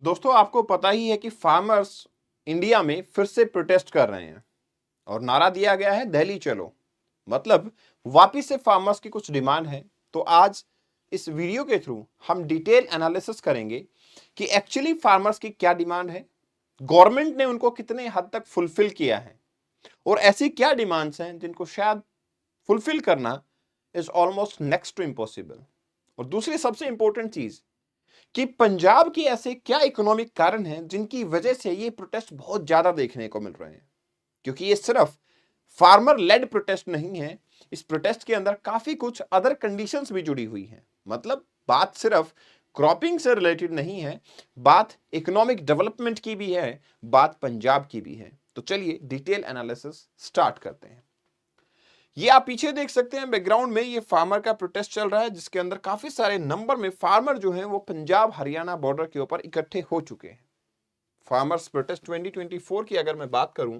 दोस्तों आपको पता ही है कि फार्मर्स इंडिया में फिर से प्रोटेस्ट कर रहे हैं और नारा दिया गया है दिल्ली चलो। मतलब वापिस से फार्मर्स की कुछ डिमांड है। तो आज इस वीडियो के थ्रू हम डिटेल एनालिसिस करेंगे कि एक्चुअली फार्मर्स की क्या डिमांड है, गवर्नमेंट ने उनको कितने हद तक फुलफिल किया है और ऐसी क्या डिमांड्स हैं जिनको शायद फुलफिल करना is almost next to impossible. और दूसरी सबसे इंपॉर्टेंट चीज कि पंजाब की ऐसे क्या इकोनॉमिक कारण हैं जिनकी वजह से ये प्रोटेस्ट बहुत ज्यादा देखने को मिल रहे हैं, क्योंकि ये सिर्फ फार्मर लेड प्रोटेस्ट नहीं है। इस प्रोटेस्ट के अंदर काफी कुछ अदर कंडीशंस भी जुड़ी हुई हैं। मतलब बात सिर्फ क्रॉपिंग से रिलेटेड नहीं है, बात इकोनॉमिक डेवलपमेंट की भी है, बात पंजाब की भी है। तो चलिए डिटेल एनालिसिस स्टार्ट करते हैं। ये आप पीछे देख सकते हैं बैकग्राउंड में, ये फार्मर का प्रोटेस्ट चल रहा है जिसके अंदर काफी सारे नंबर में फार्मर जो हैं वो पंजाब हरियाणा बॉर्डर के ऊपर इकट्ठे हो चुके हैं। फार्मर्स प्रोटेस्ट 2024 की अगर मैं बात करूं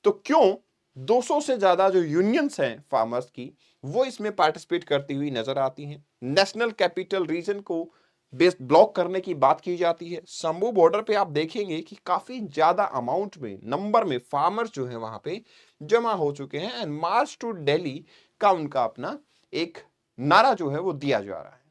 तो क्यों 200 से ज्यादा जो यूनियंस हैं फार्मर्स की वो इसमें पार्टिसिपेट करती हुई नजर आती हैं। नेशनल कैपिटल रीजन को बेस ब्लॉक करने की बात की जाती है। शंभू बॉर्डर पे आप देखेंगे कि काफी ज्यादा अमाउंट में नंबर में फार्मर्स जो हैं वहां पे जमा हो चुके हैं एंड मार्च टू दिल्ली का उनका अपना एक नारा जो है वो दिया जा रहा है।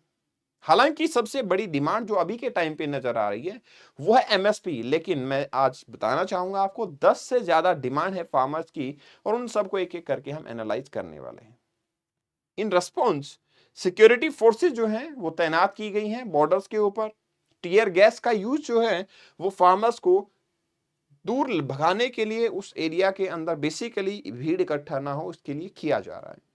हालांकि सबसे बड़ी डिमांड जो अभी के टाइम पे नजर आ रही है वो है एमएसपी, लेकिन मैं आज बताना चाहूंगा आपको 10 से ज्यादा डिमांड है फार्मर्स की और उन सबको एक एक करके हम एनालाइज करने वाले हैं। इन रेस्पॉन्स सिक्योरिटी फोर्सेस जो हैं वो तैनात की गई हैं बॉर्डर्स के ऊपर। टीयर गैस का यूज जो है वो फार्मर्स को दूर भगाने के लिए उस एरिया के अंदर बेसिकली भीड़ इकट्ठा ना हो इसके लिए किया जा रहा है।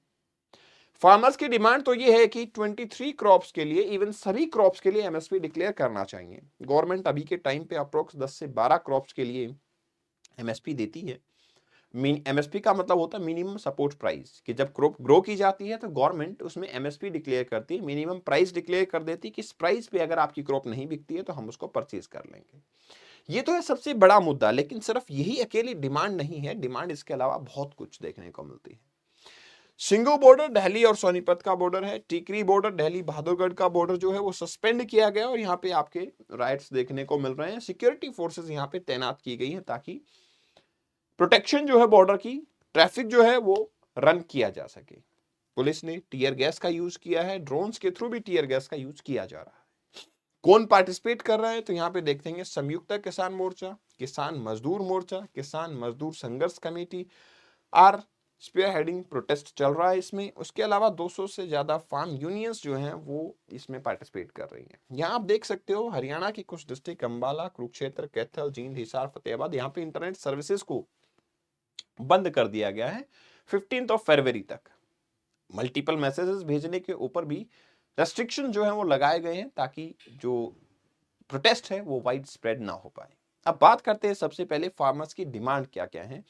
फार्मर्स की डिमांड तो ये है कि 23 क्रॉप्स के लिए, इवन सभी क्रॉप्स के लिए एमएसपी डिक्लेयर करना चाहिए। गवर्नमेंट अभी के टाइम पे अप्रोक्स 10 से 12 क्रॉप्स के लिए एमएसपी देती है। एमएसपी का मतलब होता है मिनिमम सपोर्ट प्राइस, कि जब क्रॉप ग्रो की जाती है तो गवर्नमेंट उसमें एमएसपी डिक्लेयर करती है, मिनिमम प्राइस डिक्लेयर कर देती है कि इस प्राइस पे अगर आपकी क्रॉप नहीं बिकती है तो हम उसको परचेज कर लेंगे। ये तो है सबसे बड़ा मुद्दा, लेकिन सिर्फ यही अकेली डिमांड नहीं है। डिमांड इसके अलावा बहुत कुछ देखने को मिलती है। सिंगू बॉर्डर दिल्ली और सोनीपत का बॉर्डर है। टिकरी बॉर्डर दिल्ली बहादुरगढ़ का बॉर्डर जो है वो सस्पेंड किया गया और यहाँ पे आपके राइट्स देखने को मिल रहे हैं। सिक्योरिटी फोर्सेस यहाँ पे तैनात की गई हैं ताकि प्रोटेक्शन जो है बॉर्डर की, ट्रैफिक जो है वो रन किया जा सके। पुलिस ने टीयर गैस का यूज किया है, ड्रोन्स के थ्रू भी टीयर गैस का यूज किया जा रहा है। कौन पार्टिसिपेट कर रहा है तो यहाँ पे देखेंगे संयुक्त किसान मोर्चा, किसान मजदूर मोर्चा, Kisan Mazdoor Sangharsh committee are spearheading protest चल रहा है इसमें। उसके अलावा 200 से ज्यादा फार्म यूनियंस जो हैं वो इसमें पार्टिसिपेट कर रही हैं। यहाँ आप देख सकते हो हरियाणा की कुछ डिस्ट्रिक्ट अंबाला, कुरुक्षेत्र, कैथल, जींद, हिसार, फतेहाबाद, यहाँ पे इंटरनेट सर्विसेज को बंद कर दिया गया है 15 फरवरी तक। मल्टीपल मैसेजेस भेजने के ऊपर भी रेस्ट्रिक्शन जो है वो लगाए गए हैं ताकि जो प्रोटेस्ट है वो वाइड स्प्रेड ना हो पाए। अब बात करते हैं सबसे पहले फार्मर्स की डिमांड क्या क्या है।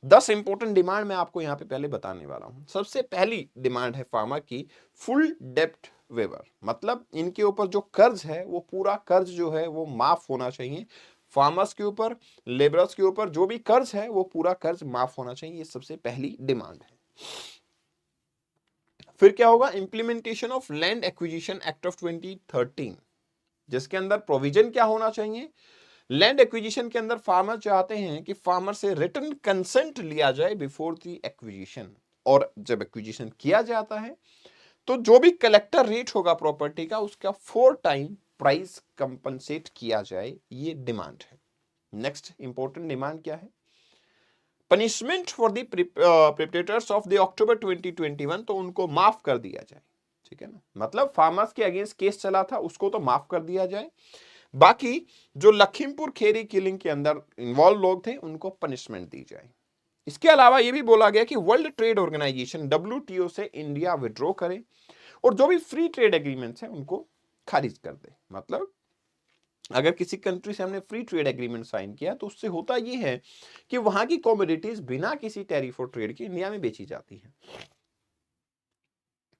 10 इंपॉर्टेंट डिमांड मैं आपको यहाँ पे पहले बताने वाला हूं। सबसे पहली डिमांड है फार्मर की फुल डेप्ट वेवर, मतलब इनके ऊपर जो कर्ज है वो पूरा कर्ज जो है वो माफ होना चाहिए। फार्मर्स के ऊपर, लेबरर्स के ऊपर जो भी कर्ज है वो पूरा कर्ज माफ होना चाहिए। ये सबसे पहली डिमांड है। फिर क्या होगा, implementation of land acquisition act of 2013, जिसके अंदर प्रोविजन क्या होना चाहिए। लैंड एक्विजिशन के अंदर फार्मर चाहते हैं कि फार्मर से रिटन कंसेंट लिया जाए बिफोर द एक्विजिशन, और जब एक्विजिशन किया जाता है तो जो भी कलेक्टर रेट होगा प्रॉपर्टी का उसका 4 टाइम प्राइस कंपनसेट किया जाए। ये डिमांड है। नेक्स्ट इंपॉर्टेंट डिमांड क्या है, punishment for the perpetrators of the October 2021, तो उनको माफ कर दिया जाए। ठीक है ना, मतलब फार्मर्स के अगेंस्ट केस चला था उसको तो माफ कर दिया जाए, बाकी जो लखीमपुर खेरी किलिंग के अंदर इन्वॉल्व लोग थे उनको पनिशमेंट दी जाए। इसके अलावा यह भी बोला गया कि वर्ल्ड ट्रेड ऑर्गेनाइजेशन WTO से इंडिया विड्रॉ करे और जो भी फ्री ट्रेड एग्रीमेंट्स हैं उनको खारिज कर दे। मतलब अगर किसी कंट्री से हमने फ्री ट्रेड एग्रीमेंट साइन किया तो उससे होता यह है कि वहां की कमोडिटीज बिना किसी टैरिफ और ट्रेड के इंडिया में बेची जाती हैं,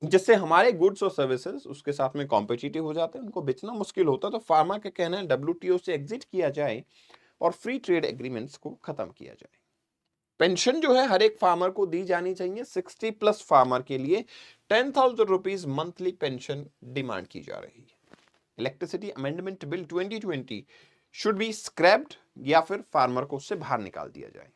जिससे हमारे गुड्स और सर्विसेज उसके साथ में कॉम्पिटिटिव हो जाते हैं, उनको बेचना मुश्किल होता है। तो फार्मा का कहना है WTO से एग्जिट किया जाए और फ्री ट्रेड एग्रीमेंट्स को खत्म किया जाए। पेंशन जो है हर एक फार्मर को दी जानी चाहिए। 60+ फार्मर के लिए 10,000 रुपीज मंथली पेंशन डिमांड की जा रही है। Electricity amendment bill 2020 should be scraped या फिर फार्मर को उससे बाहर निकाल दिया जाए।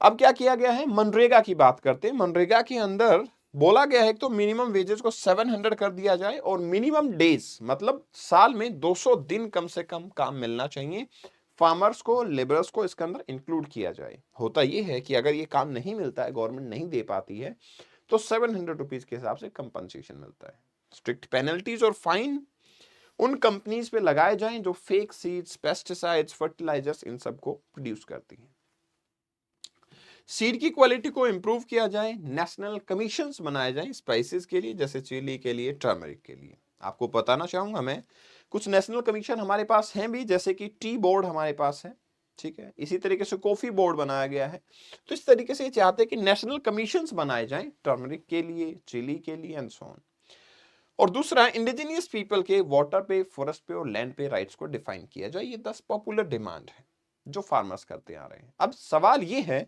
अब क्या किया गया है, मनरेगा की बात करते हैं। मनरेगा के अंदर बोला गया है तो मिनिमम वेजेस को 700 कर दिया जाए और मिनिमम डेज मतलब साल में 200 दिन कम से कम काम मिलना चाहिए। फार्मर्स को, लेबरर्स को इसके अंदर इंक्लूड किया जाए। होता यह है कि अगर ये काम नहीं मिलता है, गवर्नमेंट नहीं दे पाती है, तो 700 रुपीज के हिसाब से कंपनसेशन मिलता है। स्ट्रिक्ट पेनल्टीज और फाइन उन कंपनीज पे लगाए जाएं जो फेक सीड्स, पेस्टिसाइड्स, फर्टिलाइजर्स इन सब को प्रोड्यूस करती हैं। सीड की क्वालिटी को इंप्रूव किया जाए। नेशनल कमीशंस बनाए जाएं स्पाइसेस के लिए, जैसे चिली के लिए, टर्मरिक के लिए। आपको बताना चाहूंगा मैं, कुछ नेशनल कमीशन हमारे पास हैं भी, जैसे कि टी बोर्ड हमारे पास है, ठीक है। इसी तरीके से कॉफी बोर्ड बनाया गया है। तो इस तरीके से ये चाहते हैं कि नेशनल कमीशंस बनाए जाएं टर्मरिक के लिए, चिली के लिए एंड सो ऑन। और दूसरा, इंडिजिनियस पीपल के वाटर पे, फॉरेस्ट पे और लैंड पे राइट्स को डिफाइन किया जाए। ये 10 पॉपुलर डिमांड है जो फार्मर्स करते आ रहे हैं। अब सवाल ये है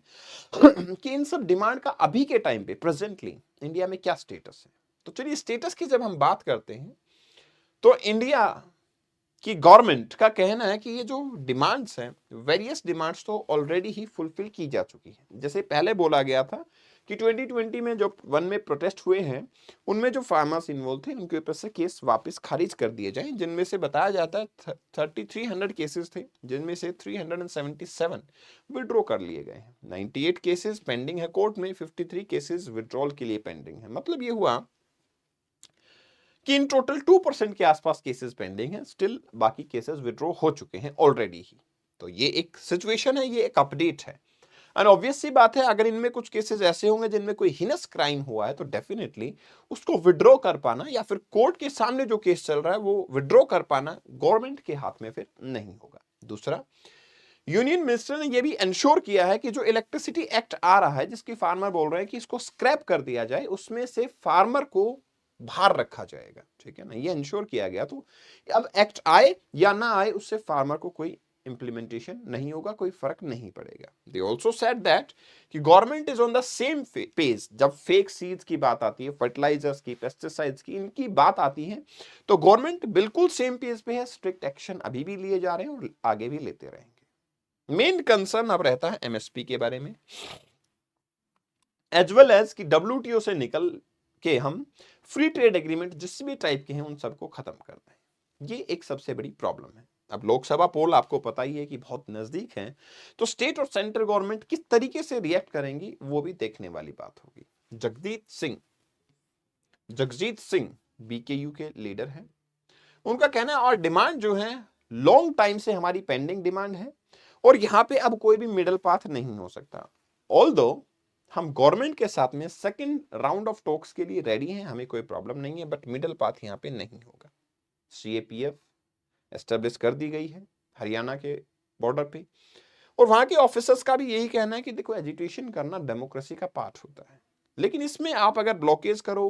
कि इन सब डिमांड का अभी के टाइम पे प्रेजेंटली इंडिया में क्या स्टेटस है। तो चलिए स्टेटस की जब हम बात करते हैं तो इंडिया कि गवर्नमेंट का कहना है कि ये जो डिमांड्स हैं, वेरियस डिमांड्स तो ऑलरेडी ही फुलफिल की जा चुकी है। जैसे पहले बोला गया था कि 2020 में जो वन में प्रोटेस्ट हुए हैं, उनमें जो फार्मर्स इन्वॉल्व थे उनके ऊपर से केस वापस खारिज कर दिए जाएं, जिनमें से बताया जाता है 3300 केसेस थे, जिनमें से 377 विड्रॉ कर लिए गए हैं। 98 केसेस पेंडिंग है कोर्ट में, 53 केसेस विड्रॉल के लिए पेंडिंग है। मतलब ये हुआ कि इन टोटल 2% के आसपास केसेस पेंडिंग हैं, स्टिल बाकी केसेस विड्रॉ हो चुके हैं ऑलरेडी ही। तो ये एक सिचुएशन है, ये एक अपडेट है। एंड ऑब्वियस सी बात है, अगर इनमें कुछ केसेस ऐसे होंगे जिनमें कोई हिनस क्राइम हुआ है, तो डेफिनेटली उसको विड्रॉ कर पाना या फिर कोर्ट के सामने जो केस चल रहा है वो विड्रॉ कर पाना गवर्नमेंट के हाथ में फिर नहीं होगा। दूसरा, यूनियन मिनिस्टर ने यह भी इंश्योर किया है कि जो इलेक्ट्रिसिटी एक्ट आ रहा है, जिसकी फार्मर बोल रहे हैं कि इसको स्क्रैप कर दिया जाए, उसमें से फार्मर को बाहर रखा जाएगा, ठीक है ना। ये इंश्योर किया गया। तो अब एक्ट आए या ना आए, उससे फार्मर को कोई इंप्लीमेंटेशन नहीं होगा, कोई फर्क नहीं पड़ेगा। दे ऑल्सो सेड दैट कि government is on the same page. जब फेक सीड्स की बात आती है, फर्टिलाइजर्स की, पेस्टिसाइड्स की, इनकी बात आती है, तो गवर्नमेंट बिल्कुल सेम पेज पे है। स्ट्रिक्ट एक्शन अभी भी लिए जा रहे हैं और आगे भी लेते रहेंगे। मेन कंसर्न अब रहता है एमएसपी के बारे में, एज वेल एज कि डब्ल्यूटीओ से निकल के हम फ्री ट्रेड एग्रीमेंट जिस भी टाइप के हैं उन सबको खत्म कर दें। ये एक सबसे बड़ी प्रॉब्लम है। अब लोकसभा पोल आपको पता ही है कि बहुत नजदीक है, तो स्टेट और सेंट्रल गवर्नमेंट किस तरीके से रिएक्ट करेंगी वो भी देखने वाली बात होगी। जगजीत सिंह बीकेयू के लीडर हैं। उनका कहना है और डिमांड जो है लॉन्ग टाइम से हमारी पेंडिंग डिमांड है और यहां पे अब कोई भी मिडल पाथ नहीं हो सकता। ऑल्दो हम गवर्नमेंट के साथ में सेकंड राउंड ऑफ टॉक्स के लिए रेडी हैं, हमें कोई प्रॉब्लम नहीं है, बट मिडल पाथ यहां पे नहीं होगा। सीएपीएफ एस्टेब्लिश कर दी गई है हरियाणा के बॉर्डर पे, और वहां के ऑफिसर्स का भी यही कहना है कि देखो, एजिटेशन करना डेमोक्रेसी का पार्ट होता है, लेकिन इसमें आप अगर ब्लॉकेज करो,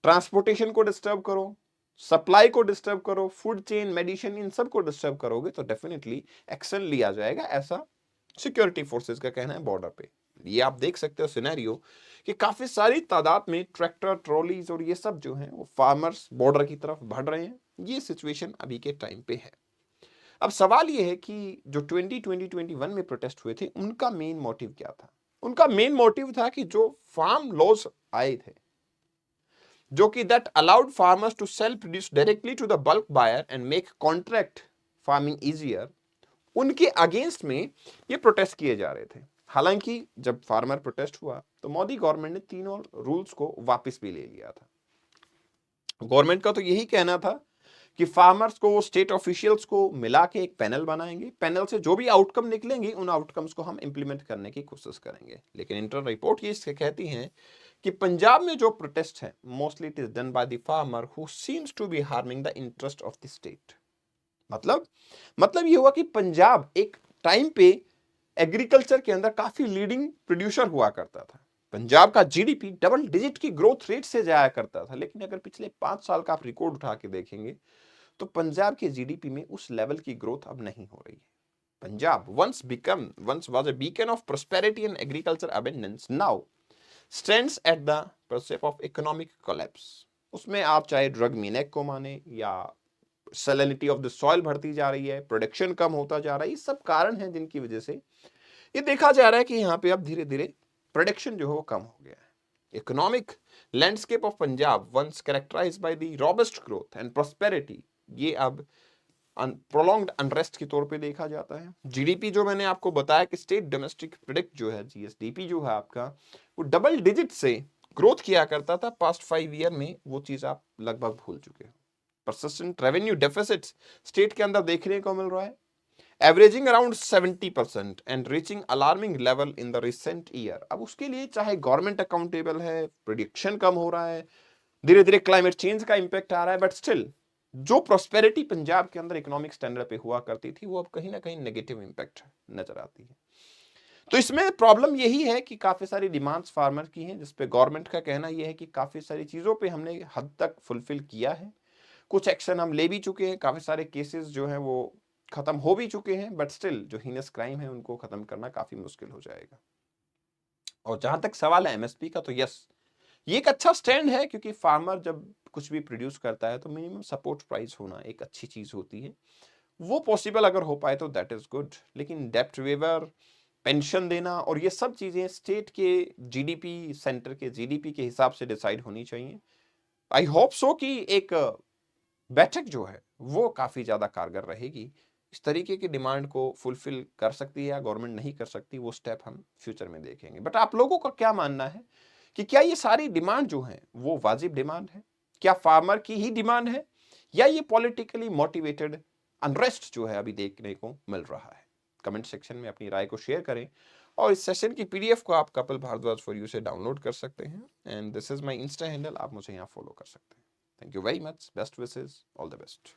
ट्रांसपोर्टेशन को डिस्टर्ब करो, सप्लाई को डिस्टर्ब करो, फूड चेन, मेडिसिन, इन सब को डिस्टर्ब करोगे, तो डेफिनेटली एक्शन लिया जाएगा, ऐसा सिक्योरिटी फोर्सेस का कहना है बॉर्डर पे। ये आप देख सकते हो सिनेरियो कि काफी सारी तादाद में ट्रैक्टर, ट्रॉलीज और ये सब जो हैं वो फार्मर्स बॉर्डर की तरफ बढ़ रहे हैं। ये सिचुएशन अभी के टाइम पे है। अब सवाल ये है कि जो 2021 में प्रोटेस्ट हुए थे, उनका मेन मोटिव क्या था। उनका मेन मोटिव था कि जो फार्म लॉज आए थे, जो कि that allowed farmers to sell produce directly to the bulk buyer and make contract farming easier, उनके अगेंस्ट में ये प्रोटेस्ट किए जा रहे थे। हालांकि जब फार्मर प्रोटेस्ट हुआ तो मोदी गवर्नमेंट ने तीनों रूल्स को वापस भी ले लिया था। गवर्नमेंट का तो यही कहना था कि फार्मर्स को, स्टेट ऑफिशियल्स को मिला के एक पैनल बनाएंगे, पैनल से जो भी आउटकम निकलेंगे उन आउटकम्स को हम इंप्लीमेंट करने की कोशिश करेंगे। लेकिन इंटरनल रिपोर्ट ये कहती है कि पंजाब में जो प्रोटेस्ट है, mostly it is done by the farmer who seems to be harming the interest of the state. मतलब ये हुआ कि पंजाब एक टाइम पे एग्रीकल्चर के अंदर काफी लीडिंग प्रोड्यूसर हुआ करता था। पंजाब का जीडीपी डबल डिजिट की ग्रोथ रेट से जाया करता था, लेकिन अगर पिछले 5 साल का आप रिकॉर्ड उठा के देखेंगे तो पंजाब के जीडीपी में उस लेवल की ग्रोथ अब नहीं हो रही है। Punjab once was a beacon of prosperity and agriculture abundance, now stands at the precipice of economic collapse। उसमें आप चाहे ड्रग मीनेक को माने या सैलिनिटी ऑफ द सॉइल बढ़ती जा रही है, प्रोडक्शन कम होता जा रहा है। ये सब कारण हैं जिनकी वजह से ये देखा जा रहा है कि यहाँ पे अब धीरे धीरे प्रोडक्शन जो है वो कम हो गया है। Economic landscape of Punjab once characterised by the robust growth and prosperity, ये अब प्रोलॉन्ग्ड अनरेस्ट के तौर पे देखा जाता है। जीडीपी जो मैंने आपको बताया कि स्टेट डोमेस्टिक प्रोडक्ट जो है, जीएसडीपी जो है आपका, वो डबल डिजिट से ग्रोथ किया करता था पास्ट 5 ईयर में, वो चीज आप लगभग भूल चुके हो। परसिस्टेंट रेवेन्यू डेफिसिट स्टेट के अंदर देखने को मिल रहा है, averaging around 70% and reaching alarming level in the recent year. अब उसके लिए चाहे गवर्नमेंट अकाउंटेबल है, प्रोडक्शन कम हो रहा है, धीरे धीरे क्लाइमेट चेंज का इंपैक्ट आ रहा है, बट स्टिल जो प्रोस्पेरिटी पंजाब के अंदर इकोनॉमिक स्टैंडर्ड पे हुआ करती थी वो अब कहीं ना कहीं नेगेटिव इंपैक्ट नजर आती है। तो इसमें प्रॉब्लम यही है कि काफी सारी डिमांड्स फार्मर की हैं, जिसपे गवर्नमेंट का कहना यह है कि काफी सारी चीजों पे हमने हद तक फुलफिल किया है, कुछ एक्शन हम ले भी चुके हैं, काफी सारे केसेस जो हैं वो खत्म हो भी चुके हैं, बट स्टिल जो हीनस क्राइम है उनको खत्म करना काफी मुश्किल हो जाएगा। और जहां तक सवाल है एमएसपी का, तो यस, ये एक अच्छा स्टैंड है, क्योंकि फार्मर जब कुछ भी प्रोड्यूस करता है तो मिनिमम सपोर्ट प्राइस होना एक अच्छी चीज होती है। वो पॉसिबल अगर हो पाए तो दैट इज गुड, लेकिन डेप्ट वेवर, पेंशन देना और ये सब चीजें स्टेट के जीडीपी, सेंटर के जीडीपी के हिसाब से डिसाइड होनी चाहिए। आई होप सो कि एक बैठक जो है वो काफी ज्यादा कारगर रहेगी, इस तरीके की डिमांड को फुलफिल कर सकती है या गवर्नमेंट नहीं कर सकती, वो स्टेप हम फ्यूचर में देखेंगे। बट आप लोगों का क्या मानना है कि क्या ये सारी डिमांड जो है वो वाजिब डिमांड है, क्या फार्मर की ही डिमांड है, या ये पॉलिटिकली मोटिवेटेड अनरेस्ट जो है अभी देखने को मिल रहा है? कमेंट सेक्शन में अपनी राय को शेयर करें, और इस सेशन की पीडीएफ को आप कपिल भारद्वाज फॉर यू से डाउनलोड कर सकते हैं, and this is my Insta handle, आप मुझे यहाँ फॉलो कर सकते हैं। Thank you very much. Best wishes. All the best.